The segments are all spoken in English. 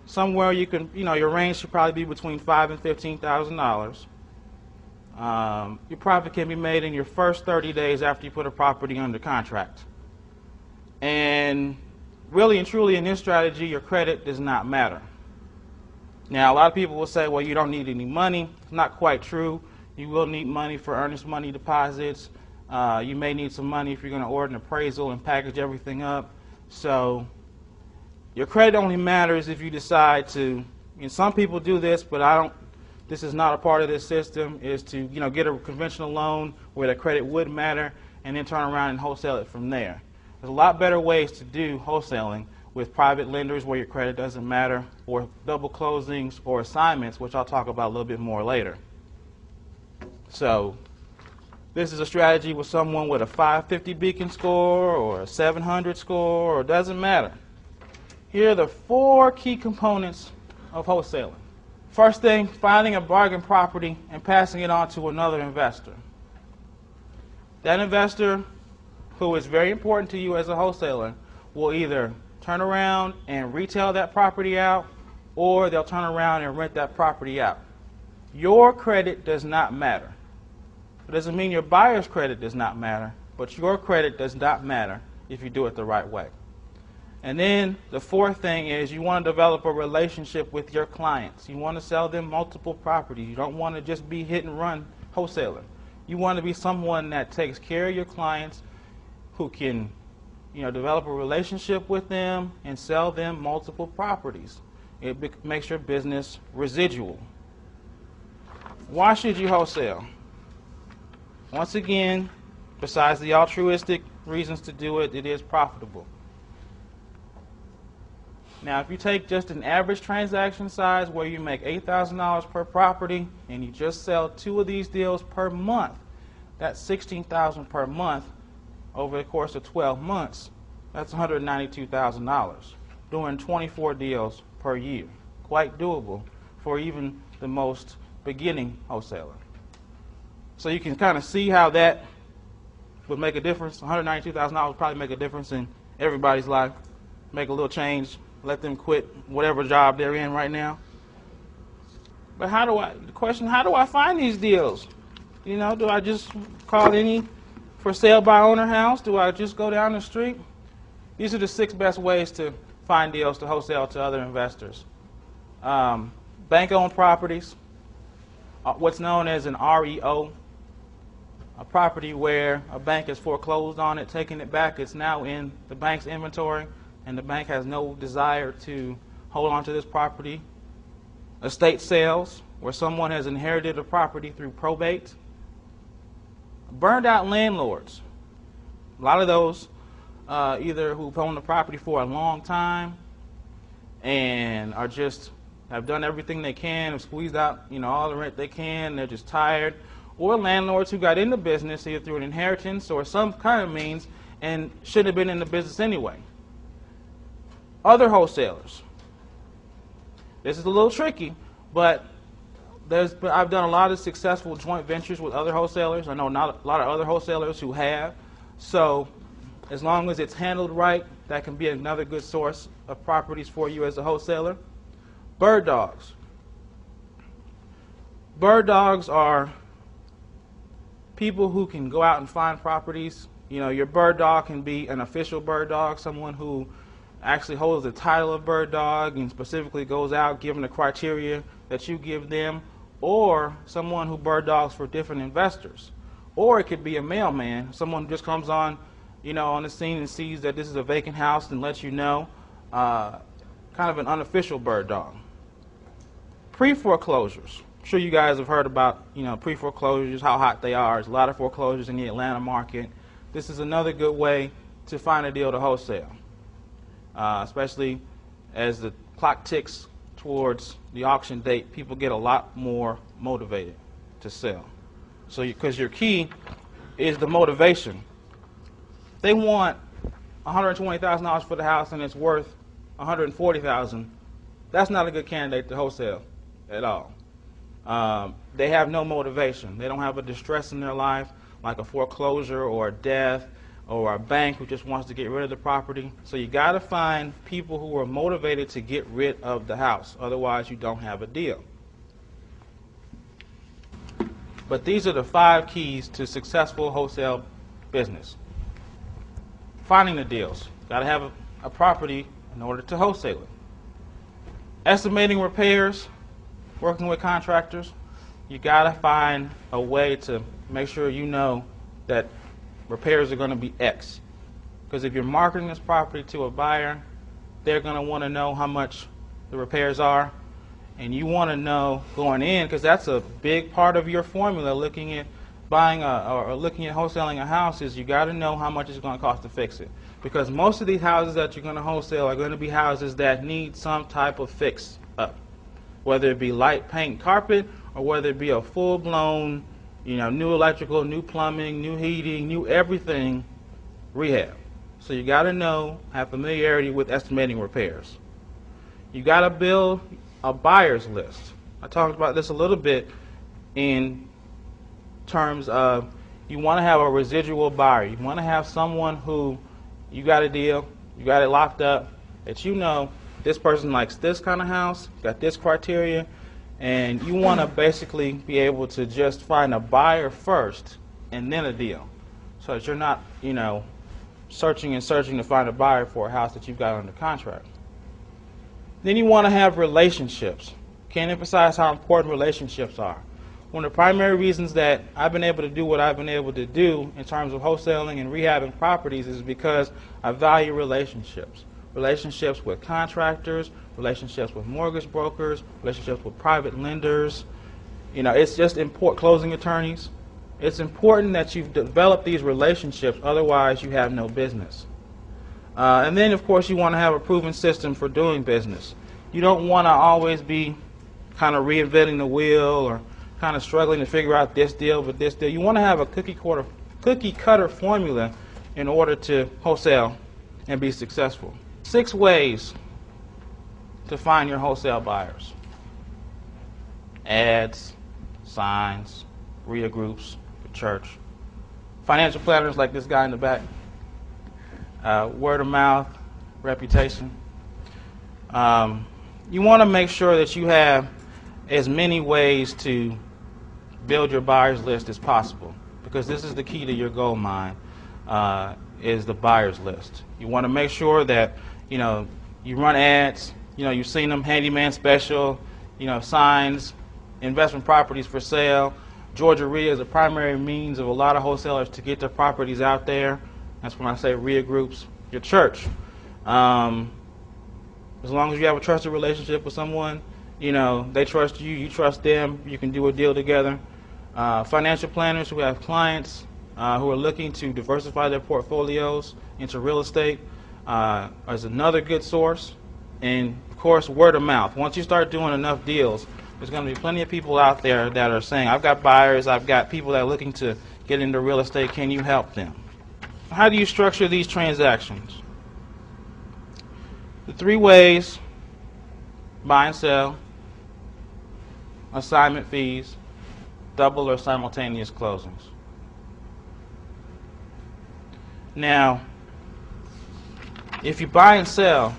somewhere you can, your range should probably be between $5,000 and $15,000. Your profit can be made in your first 30 days after you put a property under contract. And really and truly in this strategy, your credit does not matter. Now, a lot of people will say, well, you don't need any money. It's not quite true. You will need money for earnest money deposits. You may need some money if you're going to order an appraisal and package everything up. So your credit only matters if you decide to, some people do this, but this is not a part of this system, is to get a conventional loan where the credit would matter and then turn around and wholesale it from there. There's a lot better ways to do wholesaling with private lenders where your credit doesn't matter, or double closings or assignments, which I'll talk about a little bit more later. So this is a strategy with someone with a 550 Beacon score or a 700 score, or it doesn't matter. Here are the 4 key components of wholesaling. First thing, finding a bargain property and passing it on to another investor. That investor, who is very important to you as a wholesaler, will either turn around and retail that property out, or they'll turn around and rent that property out. Your credit does not matter. It doesn't mean your buyer's credit does not matter, but your credit does not matter if you do it the right way. And then the 4th thing is you want to develop a relationship with your clients. You want to sell them multiple properties. You don't want to just be hit and run wholesaler. You want to be someone that takes care of your clients, who can develop a relationship with them and sell them multiple properties. It makes your business residual. Why should you wholesale? Once again, besides the altruistic reasons to do it, it is profitable. Now, if you take just an average transaction size where you make $8,000 per property and you just sell 2 of these deals per month, that's $16,000 per month over the course of 12 months. That's $192,000, doing 24 deals per year. Quite doable for even the most beginning wholesaler. So you can kind of see how that would make a difference. $192,000 would probably make a difference in everybody's life. Make a little change, let them quit whatever job they're in right now. But the question, how do I find these deals? Do I just call any for sale by owner house? Do I just go down the street? These are the 6 best ways to find deals to wholesale to other investors. Bank-owned properties, what's known as an REO, a property where a bank has foreclosed on it, taking it back. It's now in the bank's inventory, and the bank has no desire to hold on to this property. Estate sales, where someone has inherited a property through probate. Burned out landlords, a lot of those either who've owned the property for a long time and are just have done everything they can, have squeezed out all the rent they can, they're just tired, or landlords who got into business either through an inheritance or some kind of means and shouldn't have been in the business anyway. Other wholesalers. This is a little tricky, but I've done a lot of successful joint ventures with other wholesalers. I know not a lot of other wholesalers who have. So as long as it's handled right, that can be another good source of properties for you as a wholesaler. Bird dogs. Bird dogs are people who can go out and find properties. Your bird dog can be an official bird dog, someone who actually holds the title of bird dog and specifically goes out given the criteria that you give them, or someone who bird dogs for different investors. Or it could be a mailman, someone who just comes on the scene and sees that this is a vacant house and lets you know, kind of an unofficial bird dog. Pre-foreclosures. I'm sure you guys have heard about, pre-foreclosures, how hot they are. There's a lot of foreclosures in the Atlanta market. This is another good way to find a deal to wholesale, especially as the clock ticks towards the auction date. People get a lot more motivated to sell. So, because your key is the motivation. They want $120,000 for the house and it's worth $140,000. That's not a good candidate to wholesale at all. They have no motivation. They don't have a distress in their life, like a foreclosure or a death or a bank who just wants to get rid of the property. So you got to find people who are motivated to get rid of the house. Otherwise, you don't have a deal. But these are the 5 keys to successful wholesale business. Finding the deals. Got to have a property in order to wholesale it. Estimating repairs, working with contractors. You got to find a way to make sure you know that repairs are going to be X. Because if you're marketing this property to a buyer, they're going to want to know how much the repairs are. And you want to know going in, because that's a big part of your formula looking at buying or looking at wholesaling a house, is you got to know how much it's going to cost to fix it. Because most of these houses that you're going to wholesale are going to be houses that need some type of fix up. Whether it be light paint carpet or whether it be a full-blown, new electrical, new plumbing, new heating, new everything rehab. So you got to have familiarity with estimating repairs. You got to build a buyer's list. I talked about this a little bit in terms of you want to have a residual buyer. You want to have someone who you got a deal, you got it locked up, that this person likes this kind of house, got this criteria, and you want to basically be able to just find a buyer first and then a deal. So that you're not, searching to find a buyer for a house that you've got under contract. Then you want to have relationships. Can't emphasize how important relationships are. One of the primary reasons that I've been able to do what I've been able to do in terms of wholesaling and rehabbing properties is because I value relationships. Relationships with contractors, relationships with mortgage brokers, relationships with private lenders. It's just important. Closing attorneys. It's important that you've developed these relationships, otherwise you have no business. And then, of course, you want to have a proven system for doing business. You don't want to always be kind of reinventing the wheel or kind of struggling to figure out this deal with this deal. You want to have a cookie cutter formula in order to wholesale and be successful. 6 ways to find your wholesale buyers. Ads, signs, RIA groups, the church, financial planners like this guy in the back, word of mouth, reputation. You want to make sure that you have as many ways to build your buyers list as possible, because this is the key to your gold mine, is the buyers list. You want to make sure that you run ads, you've seen them, handyman special, signs, investment properties for sale. Georgia RIA is a primary means of a lot of wholesalers to get their properties out there. That's when I say RIA groups. Your church. As long as you have a trusted relationship with someone, they trust you, you trust them, you can do a deal together. Financial planners who have clients who are looking to diversify their portfolios into real estate is another good source. And, of course, word of mouth. Once you start doing enough deals, there's going to be plenty of people out there that are saying, I've got buyers, I've got people that are looking to get into real estate, can you help them? How do you structure these transactions? The 3 ways: buy and sell, assignment fees, double or simultaneous closings. Now, if you buy and sell,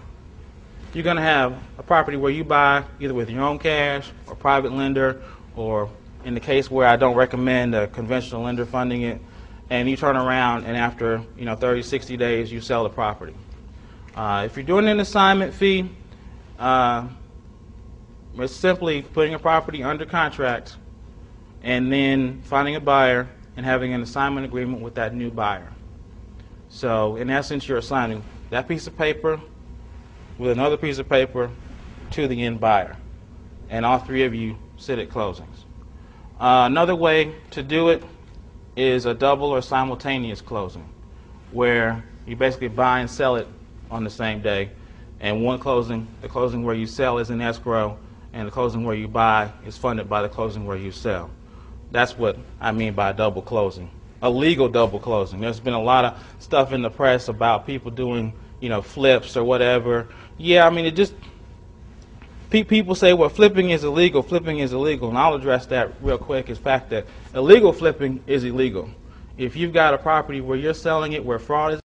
you're going to have a property where you buy either with your own cash or private lender, or in the case where I don't recommend a conventional lender funding it, and you turn around and after 30, 60 days you sell the property. If you're doing an assignment fee, it's simply putting a property under contract and then finding a buyer and having an assignment agreement with that new buyer. So in essence, you're assigning that piece of paper with another piece of paper to the end buyer, and all 3 of you sit at closings. Another way to do it is a double or simultaneous closing, where you basically buy and sell it on the same day, and one closing, the closing where you sell, is in escrow, and the closing where you buy is funded by the closing where you sell. That's what I mean by a double closing, a legal double closing. There's been a lot of stuff in the press about people doing flips or whatever. Yeah, I mean, people say, well, flipping is illegal, and I'll address that real quick. Is fact that illegal flipping is illegal. If you've got a property where you're selling it where fraud is